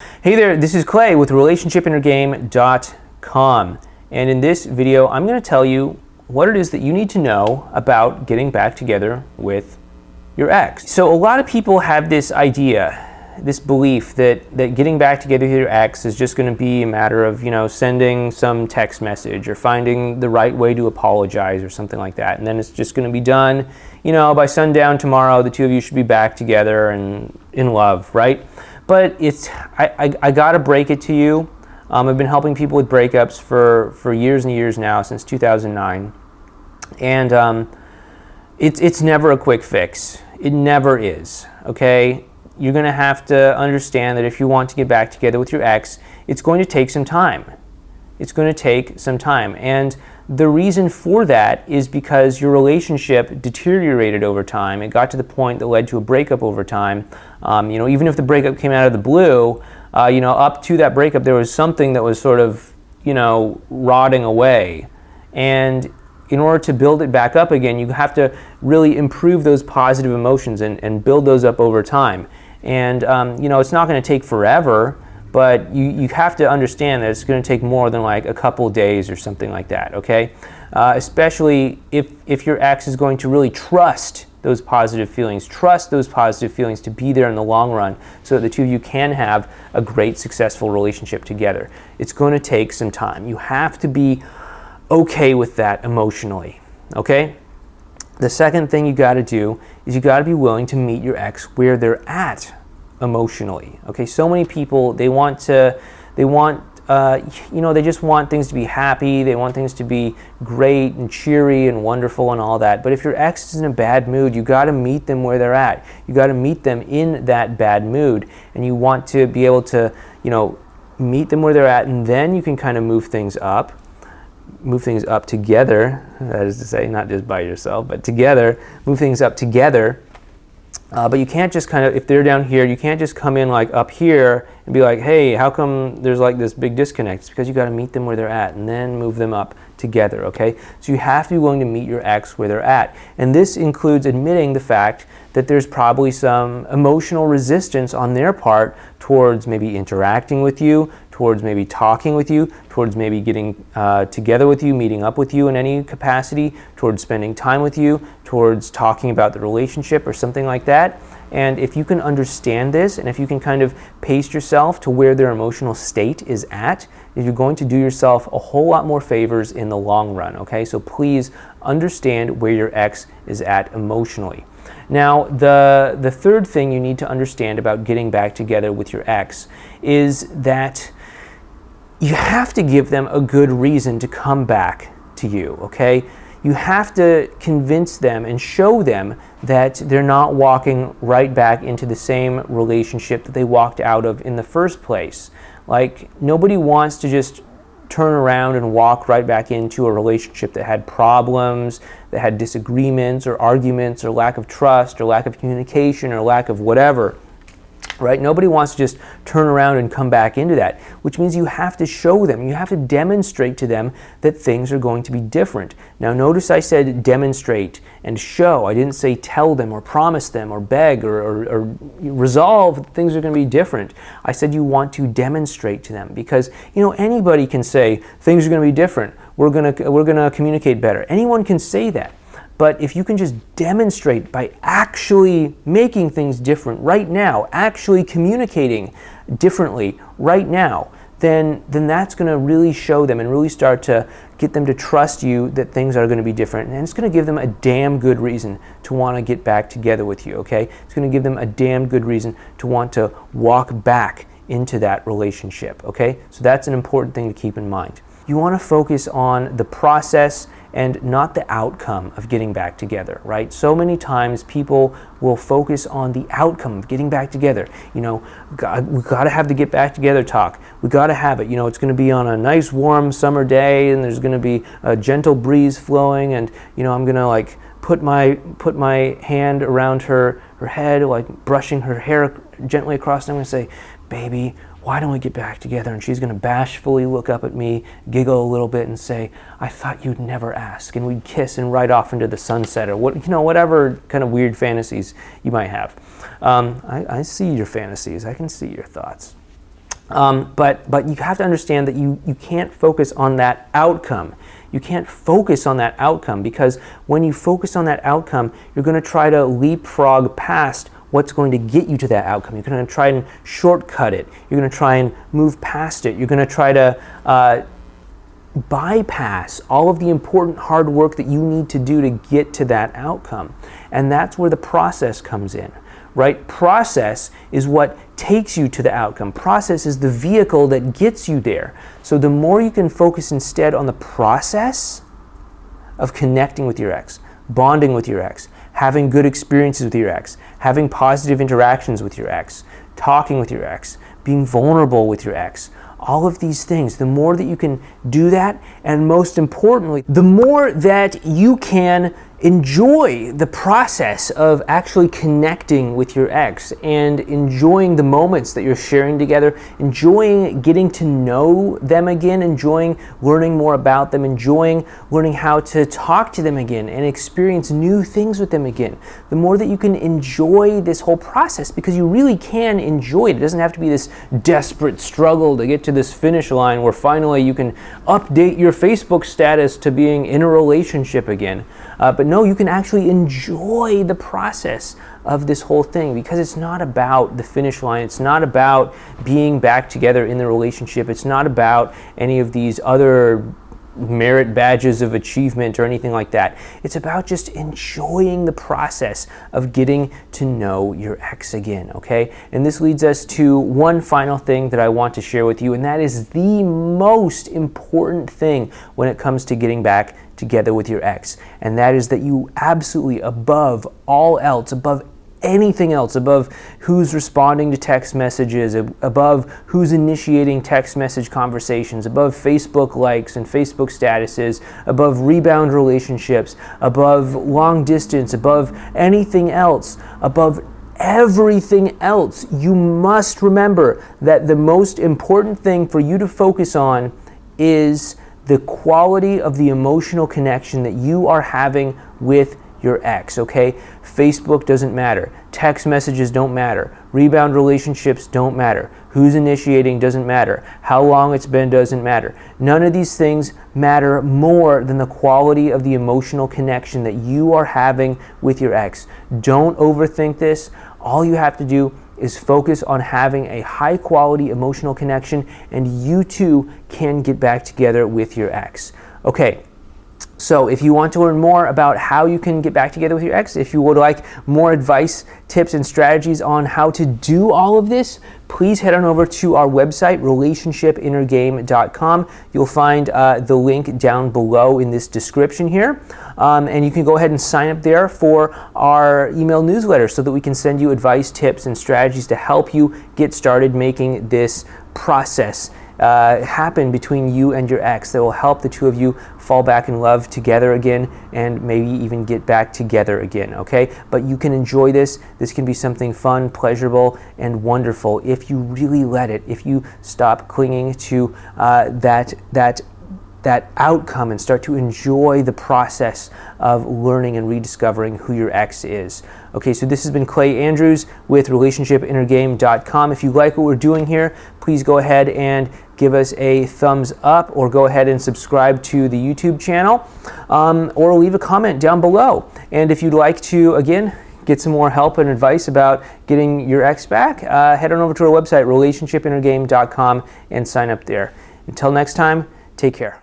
Hey there, this is Clay with relationshipinnergame.com, and in this video I'm going to tell you what it is that you need to know about getting back together with your ex. So a lot of people have this idea, this belief that getting back together with your ex is just going to be a matter of, sending some text message or finding the right way to apologize or something like that, and then it's just going to be done, by sundown tomorrow the two of you should be back together and in love, right? But I gotta break it to you. I've been helping people with breakups for years and years now, since 2009. And it's never a quick fix. It never is, okay? You're gonna have to understand that if you want to get back together with your ex, it's going to take some time. It's going to take some time. And the reason for that is because your relationship deteriorated over time. It got to the point that led to a breakup over time. Even if the breakup came out of the blue, up to that breakup, there was something that was sort of, rotting away. And in order to build it back up again, you have to really improve those positive emotions and build those up over time. And, it's not going to take forever, but you have to understand that it's going to take more than like a couple days or something like that, okay? Especially if your ex is going to really trust those positive feelings to be there in the long run so that the two of you can have a great, successful relationship together. It's going to take some time. You have to be okay with that emotionally, okay? The second thing you got to do is you got to be willing to meet your ex where they're at emotionally. Okay, so many people, they just want things to be happy, they want things to be great and cheery and wonderful and all that. But if your ex is in a bad mood, you got to meet them where they're at. You got to meet them in that bad mood, and you want to be able to, meet them where they're at, and then you can kind of move things up together. That is to say, not just by yourself, but together, move things up together. But you can't just if they're down here, you can't just come in like up here and be like, hey, how come there's like this big disconnect? It's because you got to meet them where they're at and then move them up together, okay? So you have to be willing to meet your ex where they're at. And this includes admitting the fact that there's probably some emotional resistance on their part towards maybe interacting with you, towards maybe talking with you, towards maybe getting together with you, meeting up with you in any capacity, towards spending time with you, towards talking about the relationship or something like that. And if you can understand this, and if you can kind of pace yourself to where their emotional state is at, you're going to do yourself a whole lot more favors in the long run, okay? So please understand where your ex is at emotionally. Now, the third thing you need to understand about getting back together with your ex is that you have to give them a good reason to come back to you, okay? You have to convince them and show them that they're not walking right back into the same relationship that they walked out of in the first place. Like, nobody wants to just turn around and walk right back into a relationship that had problems, that had disagreements or arguments or lack of trust or lack of communication or lack of whatever. Right? Nobody wants to just turn around and come back into that, which means you have to show them, you have to demonstrate to them that things are going to be different. Now, notice I said demonstrate and show. I didn't say tell them or promise them or beg or resolve that things are going to be different. I said you want to demonstrate to them because, anybody can say things are going to be different. We're going to communicate better. Anyone can say that. But if you can just demonstrate by actually making things different right now, actually communicating differently right now, then that's going to really show them and really start to get them to trust you that things are going to be different. And it's going to give them a damn good reason to want to get back together with you, okay? It's going to give them a damn good reason to want to walk back into that relationship, okay? So that's an important thing to keep in mind. You want to focus on the process and not the outcome of getting back together, right? So many times people will focus on the outcome of getting back together. We got to have the get back together talk. We got to have it. It's going to be on a nice warm summer day, and there's going to be a gentle breeze flowing, and I'm going to put my hand around her head, like brushing her hair gently across, and I'm going to say, baby, why don't we get back together? And she's going to bashfully look up at me, giggle a little bit, and say, I thought you'd never ask. And we'd kiss and ride off into the sunset, or whatever kind of weird fantasies you might have. I see your fantasies. I can see your thoughts. But you have to understand that you can't focus on that outcome. You can't focus on that outcome, because when you focus on that outcome, you're going to try to leapfrog past what's going to get you to that outcome. You're going to try and shortcut it. You're going to try and move past it. You're going to try to bypass all of the important hard work that you need to do to get to that outcome. And that's where the process comes in, right? Process is what takes you to the outcome. Process is the vehicle that gets you there. So the more you can focus instead on the process of connecting with your ex, bonding with your ex, having good experiences with your ex, having positive interactions with your ex, talking with your ex, being vulnerable with your ex, all of these things, the more that you can do that, and most importantly, the more that you can enjoy the process of actually connecting with your ex and enjoying the moments that you're sharing together, enjoying getting to know them again, enjoying learning more about them, enjoying learning how to talk to them again and experience new things with them again. The more that you can enjoy this whole process, because you really can enjoy it. It doesn't have to be this desperate struggle to get to this finish line where finally you can update your Facebook status to being in a relationship again. But no, you can actually enjoy the process of this whole thing, because it's not about the finish line. It's not about being back together in the relationship. It's not about any of these other merit badges of achievement or anything like that. It's about just enjoying the process of getting to know your ex again, okay? And this leads us to one final thing that I want to share with you, and that is the most important thing when it comes to getting back together with your ex. And that is that you absolutely, above all else, above anything else, above who's responding to text messages, above who's initiating text message conversations, above Facebook likes and Facebook statuses, above rebound relationships, above long distance, above anything else, above everything else, you must remember that the most important thing for you to focus on is the quality of the emotional connection that you are having with your ex, okay? Facebook doesn't matter. Text messages don't matter. Rebound relationships don't matter. Who's initiating doesn't matter. How long it's been doesn't matter. None of these things matter more than the quality of the emotional connection that you are having with your ex. Don't overthink this. All you have to do is focus on having a high quality emotional connection, and you too can get back together with your ex. Okay. So if you want to learn more about how you can get back together with your ex, if you would like more advice, tips, and strategies on how to do all of this, please head on over to our website, relationshipinnergame.com. You'll find the link down below in this description here. And you can go ahead and sign up there for our email newsletter so that we can send you advice, tips, and strategies to help you get started making this process happen between you and your ex that will help the two of you fall back in love together again and maybe even get back together again, okay? But you can enjoy this. This can be something fun, pleasurable, and wonderful if you really let it, if you stop clinging to that outcome and start to enjoy the process of learning and rediscovering who your ex is. Okay, so this has been Clay Andrews with relationshipinnergame.com. If you like what we're doing here, please go ahead and give us a thumbs up, or go ahead and subscribe to the YouTube channel, or leave a comment down below. And if you'd like to, again, get some more help and advice about getting your ex back, head on over to our website, relationshipinnergame.com, and sign up there. Until next time, take care.